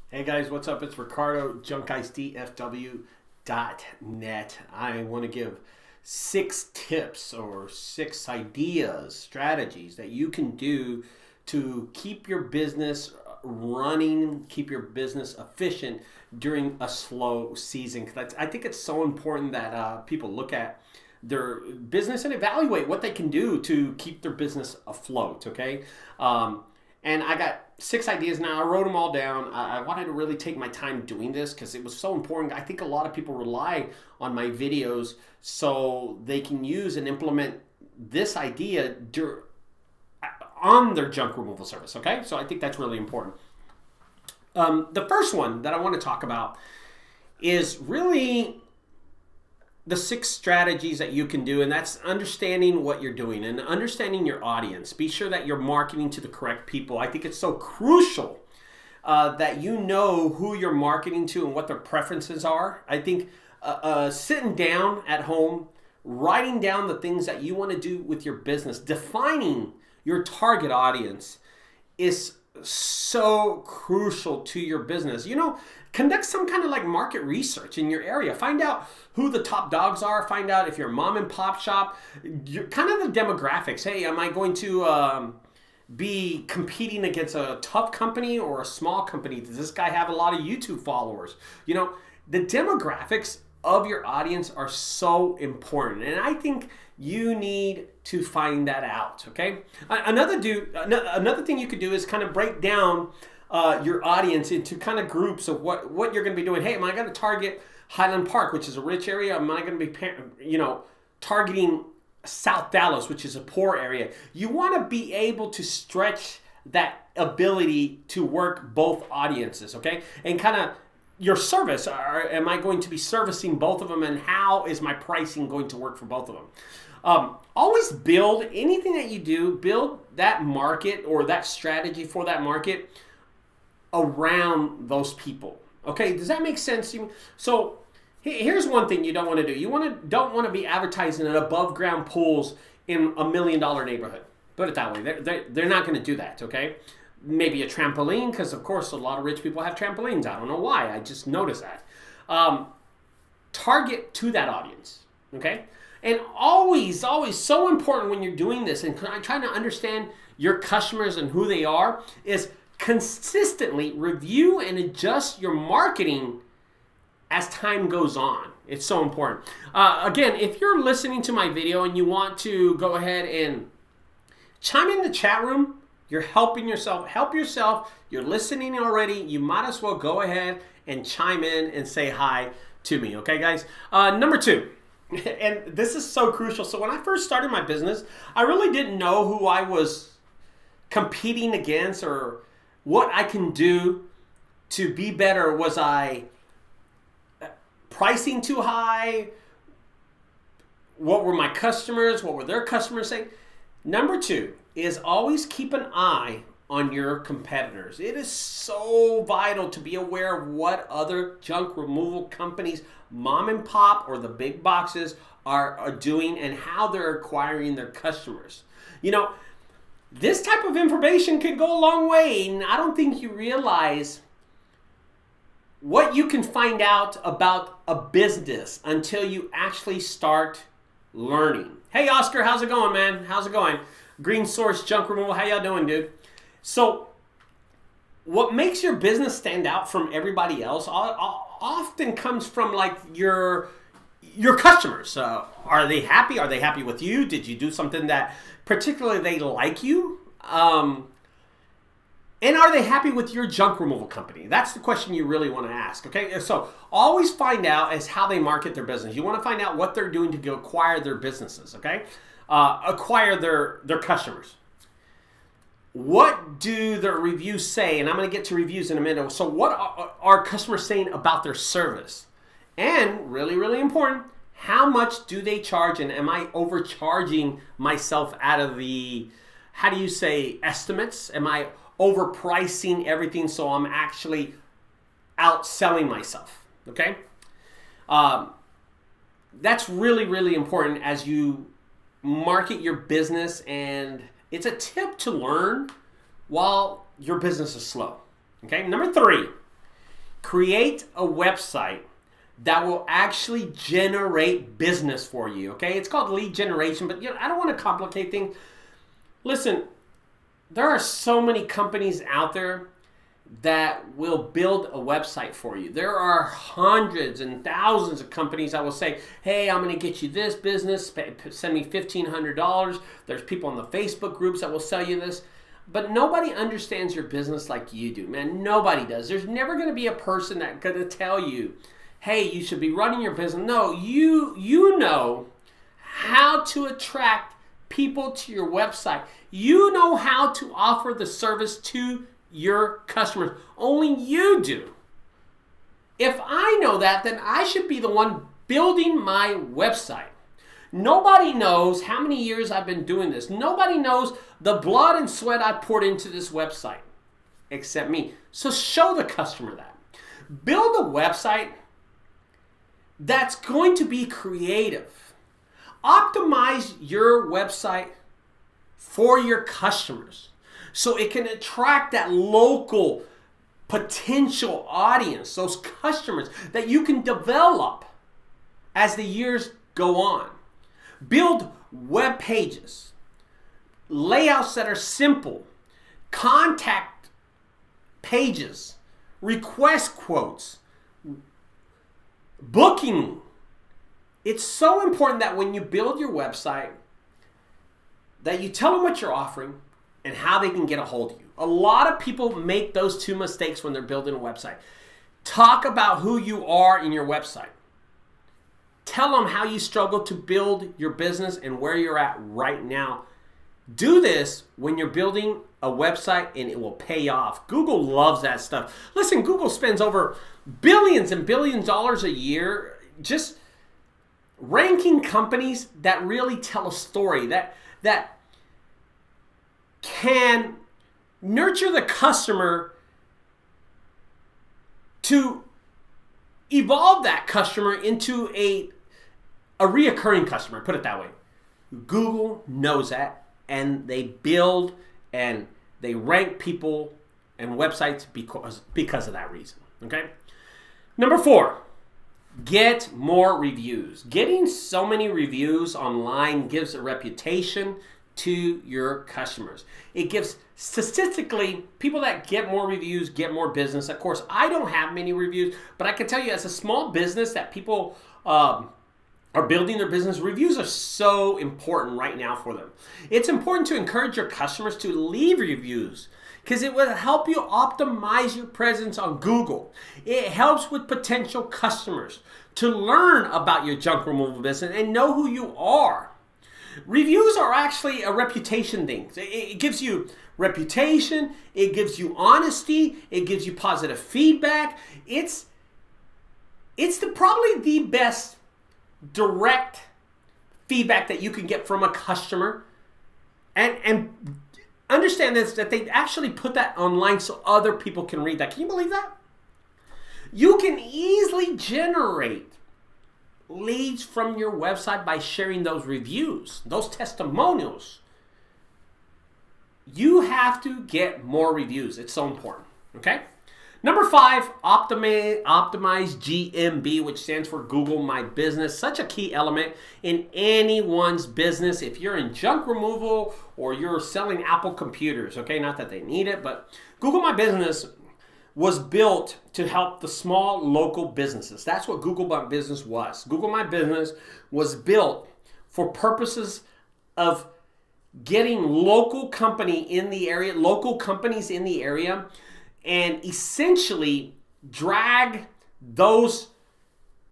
Hey guys, what's up? It's Ricardo, junkguysdfw.net. I want to give 6 tips or 6 ideas, strategies that you can do to keep your business running, keep your business efficient during a slow season. Because I think it's so important that people look at their business and evaluate what they can do to keep their business afloat. Okay. And I got 6 ideas now. I wrote them all down. I wanted to really take my time doing this because it was so important. I think a lot of people rely on my videos so they can use and implement this idea on their junk removal service. Okay, so I think that's really important. The first one that I want to talk about is really the 6 strategies that you can do, and that's understanding what you're doing and understanding your audience. Be sure that you're marketing to the correct people. I think it's so crucial that you know who you're marketing to and what their preferences are. I think sitting down at home, writing down the things that you want to do with your business, defining your target audience is so crucial to your business. Conduct some kind of like market research in your area. Find out who the top dogs are. Find out if you're a mom and pop shop, kind of the demographics. Hey, am I going to be competing against a tough company or a small company? Does this guy have a lot of YouTube followers? The demographics of your audience are so important, and I think you need to find that out. Okay. Another thing you could do is kind of break down your audience into kind of groups of what you're going to be doing. Hey, am I going to target Highland Park, which is a rich area? Am I going to be, targeting South Dallas, which is a poor area? You want to be able to stretch that ability to work both audiences, okay? And kind of your service. Am I going to be servicing both of them, and how is my pricing going to work for both of them? Always build anything that you do, build that market or that strategy for that market around those people. Okay, does that make sense to you? So here's one thing you don't want to do. You don't want to be advertising at above ground pools in $1 million neighborhood. Put it that way. They're not going to do that. Okay, maybe a trampoline, because of course a lot of rich people have trampolines. I don't know why. I just noticed that. Target to that audience. Okay, and always so important when you're doing this and trying to understand your customers and who they are is consistently review and adjust your marketing as time goes on. It's so important. Again, if you're listening to my video and you want to go ahead and chime in the chat room, you're helping yourself. Help yourself. You're listening already. You might as well go ahead and chime in and say hi to me. Okay, guys? Number 2. And this is so crucial. So when I first started my business, I really didn't know who I was competing against or what I can do to be better. Was I pricing too high? What were my customers? What were their customers saying? Number 2 is always keep an eye on your competitors. It is so vital to be aware of what other junk removal companies, mom and pop or the big boxes, are doing and how they're acquiring their customers. This type of information could go a long way, and I don't think you realize what you can find out about a business until you actually start learning. Hey, Oscar, how's it going, man? How's it going? Green Source Junk Removal, how y'all doing, dude? So, what makes your business stand out from everybody else often comes from like your customers. Are they happy? Are they happy with you? Did you do something that particularly they like you? And are they happy with your junk removal company? That's the question you really want to ask. Okay, so always find out as how they market their business. You want to find out what they're doing to go acquire their businesses. Okay, acquire their customers. What do their reviews say? And I'm going to get to reviews in a minute. So what are customers saying about their service? And really, really important, how much do they charge? And am I overcharging myself out of the, how do you say, estimates? Am I overpricing everything so I'm actually outselling myself? Okay? That's really, really important as you market your business, and it's a tip to learn while your business is slow. Okay, number 3 Create a website that will actually generate business for you, okay? It's called lead generation, but I don't want to complicate things. Listen, there are so many companies out there that will build a website for you. There are hundreds and thousands of companies that will say, hey, I'm going to get you this business, send me $1,500. There's people on the Facebook groups that will sell you this. But nobody understands your business like you do, man. Nobody does. There's never going to be a person that's going to tell you, hey, you should be running your business. No, you know how to attract people to your website. You know how to offer the service to your customers. Only you do. If I know that, then I should be the one building my website. Nobody knows how many years I've been doing this. Nobody knows the blood and sweat I poured into this website except me. So show the customer that. Build a website that's going to be creative. Optimize your website for your customers so it can attract that local potential audience, those customers that you can develop as the years go on. Build web pages, layouts that are simple, contact pages, request quotes, booking. It's so important that when you build your website, that you tell them what you're offering and how they can get a hold of you. A lot of people make those two mistakes when they're building a website. Talk about who you are in your website. Tell them how you struggle to build your business and where you're at right now. Do this when you're building a website and it will pay off. Google loves that stuff. Listen, Google spends over billions and billions of dollars a year just ranking companies that really tell a story, that can nurture the customer to evolve that customer into a reoccurring customer, put it that way. Google knows that, and they build and they rank people and websites because of that reason, okay? Number 4, get more reviews. Getting so many reviews online gives a reputation to your customers. It gives, statistically, people that get more reviews get more business. Of course, I don't have many reviews, but I can tell you as a small business that people are building their business, reviews are so important right now for them. It's important to encourage your customers to leave reviews because it will help you optimize your presence on Google. It helps with potential customers to learn about your junk removal business and know who you are. Reviews are actually a reputation thing. It gives you reputation, it gives you honesty, it gives you positive feedback. It's probably the best direct feedback that you can get from a customer. And understand this, that they actually put that online so other people can read that. Can you believe that? You can easily generate leads from your website by sharing those reviews, those testimonials. You have to get more reviews. It's so important, okay? Number 5, optimize GMB, which stands for Google My Business. Such a key element in anyone's business. If you're in junk removal or you're selling Apple computers, okay? Not that they need it, but Google My Business was built to help the small local businesses. That's what Google My Business was. Google My Business was built for purposes of getting local companies in the area, and essentially drag those